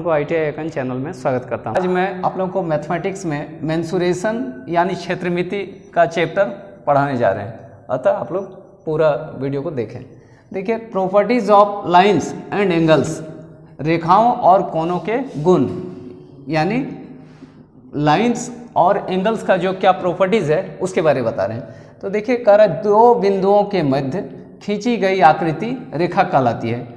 को ITI एकन channel में स्वागत करता हूं। आज मैं आप लोगों को मैथमेटिक्स में मेंसुरेशन यानी क्षेत्रमिति का चैप्टर पढ़ाने जा रहे हैं, अतः आप लोग पूरा वीडियो को देखें। देखिए, properties of lines and angles, रेखाओं और कोणों के गुण, यानी लाइंस और एंगल्स का जो क्या प्रॉपर्टीज है उसके बारे में बता रहे हैं। तो देखिए, कह रहा है दो बिंदुओं के मध्य खींची गई आकृति रेखा कहलाती है।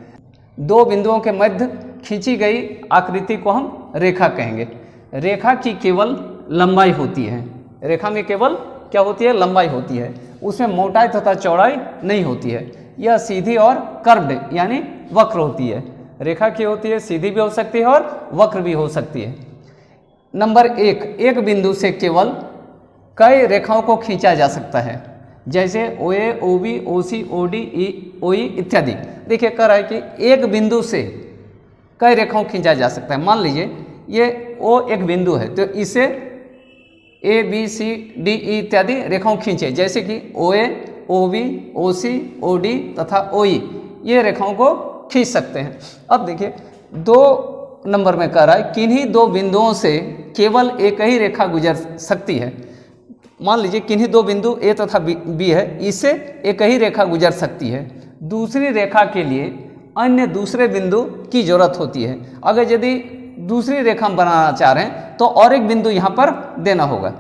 दो बिंदुओं के मध्य खींची गई आकृति को हम रेखा कहेंगे। रेखा की केवल लंबाई होती है, रेखा में केवल क्या होती है? लंबाई होती है, उसमें मोटाई तथा चौड़ाई नहीं होती है। यह सीधी और कर्व्ड यानी वक्र होती है। रेखा की होती है, सीधी भी हो सकती है और वक्र भी हो सकती है। नंबर एक बिंदु से केवल कई रेखाओं को खींचा जा सकता है, जैसे OA, OB, OC, OD, OE इत्यादि। देखिए, कह रहा है कि एक बिंदु से कई रेखाओं खींचा जा सकता है। मान लीजिए ये O एक बिंदु है, तो इसे A, B, C, D, E इत्यादि रेखाओं खींचे, जैसे कि OA, OB, OC, OD तथा OE, ये रेखाओं को खींच सकते हैं। अब देखिए, 2 नंबर में कह रहा है किन्हीं दो बिंदुओं से केवल एक ही रेखा गुजर सकती है। मान लीजिए किन्हीं दो बिंदु A तथा B है, इससे एक ही रेखा गुजर सकती है। दूसरी रेखा के लिए अन्य दूसरे बिंदु की जरूरत होती है। अगर यदि दूसरी रेखा हम बनाना चाह रहे हैं तो और एक बिंदु यहाँ पर देना होगा।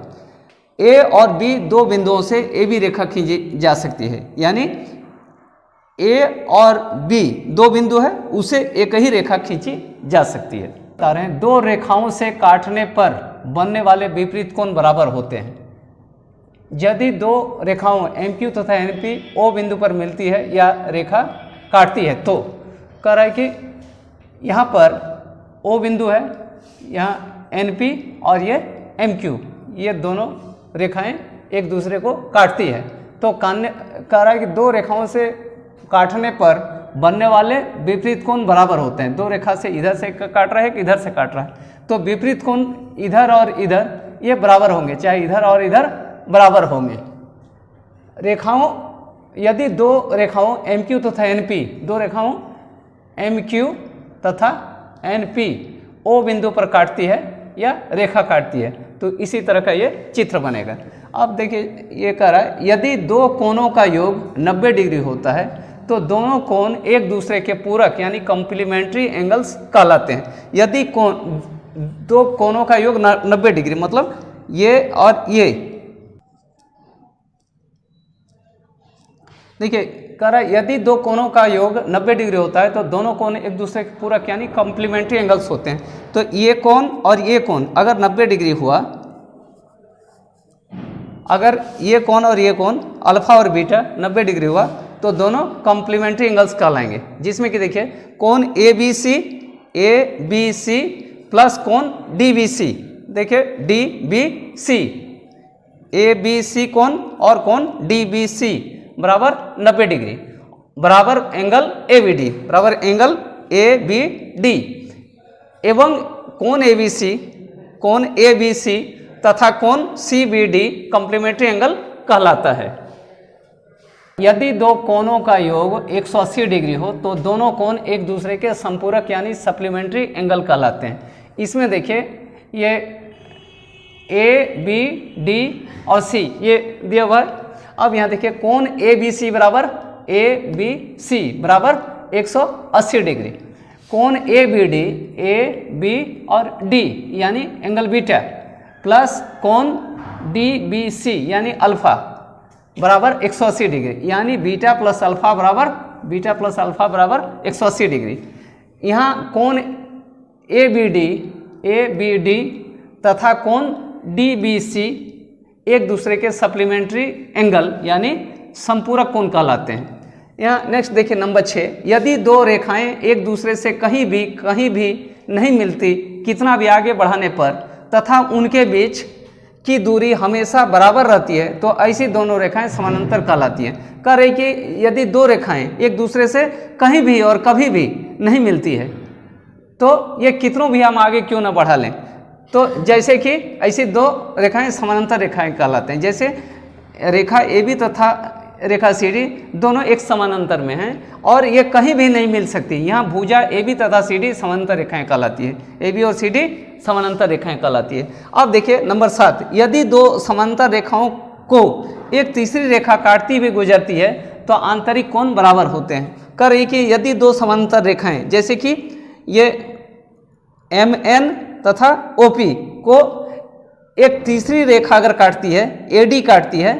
A और B दो बिंदुओं से AB रेखा खींची जा सकती है, यानी A और B दो बिंदु है, उसे एक ही रेखा खींची जा सकती है। बता रहे हैं दो रेखाओं से काटने पर बनने वाले विपरीत कोण बराबर होते हैं। यदि दो रेखाओं MQ तथा NP O बिंदु पर मिलती है या रेखा काटती है, तो कह रहा है कि यहाँ पर O बिंदु है, यहाँ NP और ये MQ, ये दोनों रेखाएं एक दूसरे को काटती है। तो कह रहा है कि दो रेखाओं से काटने पर बनने वाले विपरीत कोण बराबर होते हैं। दो रेखा से इधर से काट रहा है कि इधर से काट रहा है, तो विपरीत कोण इधर और इधर ये बराबर होंगे, चाहे इधर और इधर बराबर होंगे। रेखाओं, यदि दो रेखाओं MQ तथा NP, दो रेखाओं MQ तथा NP O बिंदु पर काटती है या रेखा काटती है, तो इसी तरह का ये चित्र बनेगा। अब देखिए, ये कह रहा है यदि दो कोणों का योग 90 डिग्री होता है तो दोनों कोण एक दूसरे के पूरक यानी कॉम्प्लीमेंट्री एंगल्स कहलाते हैं। यदि दो कोणों का योग 90 डिग्री, मतलब ये और ये, देखिए कह रहा है यदि दो कोणों का योग 90 डिग्री होता है तो दोनों कोण एक दूसरे के पूरक यानी कॉम्प्लीमेंट्री एंगल्स होते हैं। तो ये कोण और ये कोण अगर 90 डिग्री हुआ, अगर ये कोण और ये कोण अल्फा और बीटा 90 डिग्री हुआ, तो दोनों कॉम्प्लीमेंट्री एंगल्स कहलाएंगे। जिसमें कि देखिए कोण ABC प्लस कोण DBC, देखिए DBC, ABC कोण और कोण DBC बराबर 90 डिग्री, बराबर एंगल ABD, बराबर एंगल ABD, एवं कोण ABC तथा कोण CBD कॉम्प्लीमेंट्री एंगल कहलाता है। यदि दो कोणों का योग 180 डिग्री हो तो दोनों कोण एक दूसरे के संपूरक यानी सप्लीमेंट्री एंगल कहलाते हैं। इसमें देखिए, ये A, B, D और C ये दिया हुआ है। अब यहाँ देखिए कोण ABC बराबर ABC बराबर 180 डिग्री, कोण ABD AB और D यानी एंगल बीटा प्लस कोण DBC यानी अल्फा बराबर 180 डिग्री, यानी बीटा प्लस अल्फा बराबर 180 डिग्री। यहाँ कोण ABD तथा कोण DBC एक दूसरे के सप्लीमेंट्री एंगल यानी संपूरक कोण कहलाते हैं। यहाँ नेक्स्ट देखिए नंबर 6, यदि दो रेखाएं एक दूसरे से कहीं भी नहीं मिलती कितना भी आगे बढ़ाने पर तथा उनके बीच की दूरी हमेशा बराबर रहती है तो ऐसी दोनों रेखाएं समानांतर कहलाती हैं। कह रही कि यदि दो रेखाएं एक दूसरे से कहीं भी और कभी भी नहीं मिलती है तो ये कितनों भी हम आगे क्यों ना बढ़ा लें, तो जैसे कि ऐसी दो रेखाएं समानांतर रेखाएं कहलाते हैं। जैसे रेखा AB तथा रेखा CD दोनों एक समानांतर में हैं और ये कहीं भी नहीं मिल सकती। यहाँ भुजा AB तथा CD समानांतर रेखाएं कहलाती है, AB और CD समानांतर रेखाएं कहलाती है। अब देखिए नंबर 7, यदि दो समानांतर रेखाओं को एक तीसरी रेखा काटती हुई गुजरती है तो आंतरिक कोण बराबर होते हैं। कर रही कि यदि दो समानांतर रेखाएं जैसे कि ये MN तथा OP को एक तीसरी रेखा अगर काटती है, AD काटती है,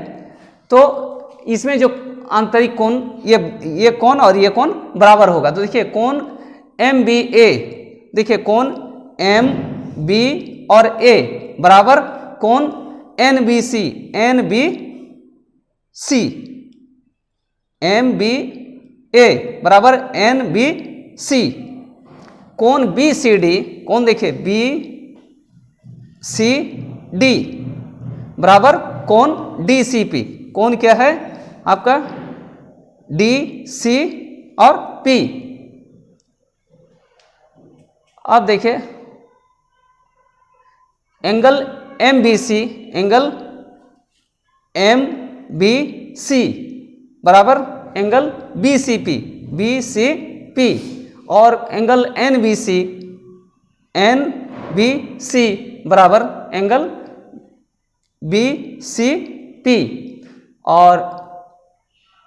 तो इसमें जो आंतरिक कोण ये कोण और ये कोण बराबर होगा। तो देखिए कोण MBA, देखिए कोण MB और A बराबर कोण NBC, MBA बराबर NBC। कोण BCD, कोण देखिए BCD बराबर कोण DCP। कोण क्या है आपका DC और P। अब देखिए एंगल MBC बराबर एंगल BCP और एंगल NBC बराबर एंगल BCP और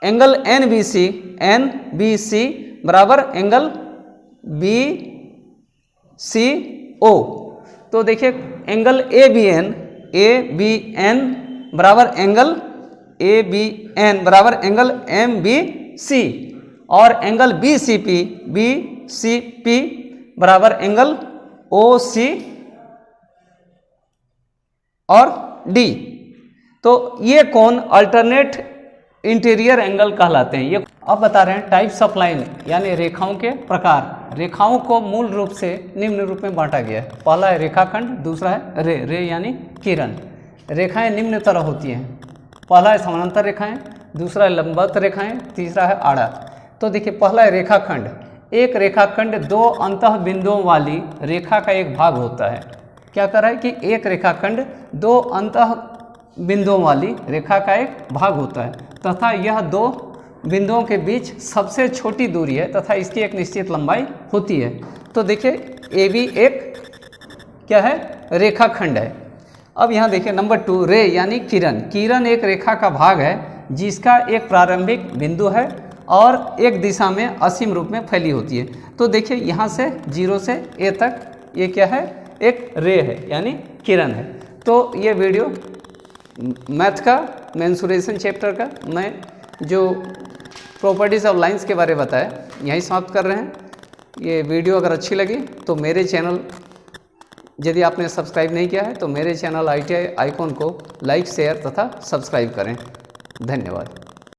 एंगल NBC बराबर एंगल BCO। तो देखिए एंगल ABN बराबर एंगल MBC और एंगल BCP बराबर एंगल OC और D। तो ये कोण अल्टरनेट इंटीरियर एंगल कहलाते हैं। ये अब बता रहे हैं टाइप्स ऑफ लाइन यानी रेखाओं के प्रकार। रेखाओं को मूल रूप से निम्न रूप में बांटा गया है। पहला है रेखाखंड, दूसरा है रे यानी किरण। रेखाएं निम्न तरह होती हैं। पहला है समानांतर रेखाएं, दूसरा है लंबवत रेखाएं, तीसरा है आड़ा। तो देखिए पहला है रेखाखंड। एक रेखाखंड दो अंतः बिंदुओं वाली रेखा का एक भाग होता है। क्या कर रहा है कि एक रेखाखंड दो अंतः बिंदुओं वाली रेखा का एक भाग होता है तथा यह दो बिंदुओं के बीच सबसे छोटी दूरी है तथा इसकी एक निश्चित लंबाई होती है। तो देखिए AB एक क्या है रेखाखंड है। अब यहाँ देखिए नंबर 2 रे यानी किरण। किरण एक रेखा का भाग है जिसका एक प्रारंभिक बिंदु है और एक दिशा में असीम रूप में फैली होती है। तो देखिए यहाँ से 0 से A तक ये क्या है एक रे है यानी किरण है। तो ये वीडियो मैथ का मेंसुरेशन चैप्टर का मैं जो प्रॉपर्टीज़ ऑफ लाइंस के बारे में बताया यहीं समाप्त कर रहे हैं। ये वीडियो अगर अच्छी लगी तो मेरे चैनल यदि आपने सब्सक्राइब नहीं किया है तो मेरे चैनल ITI आइकॉन को लाइक शेयर तथा सब्सक्राइब करें। धन्यवाद।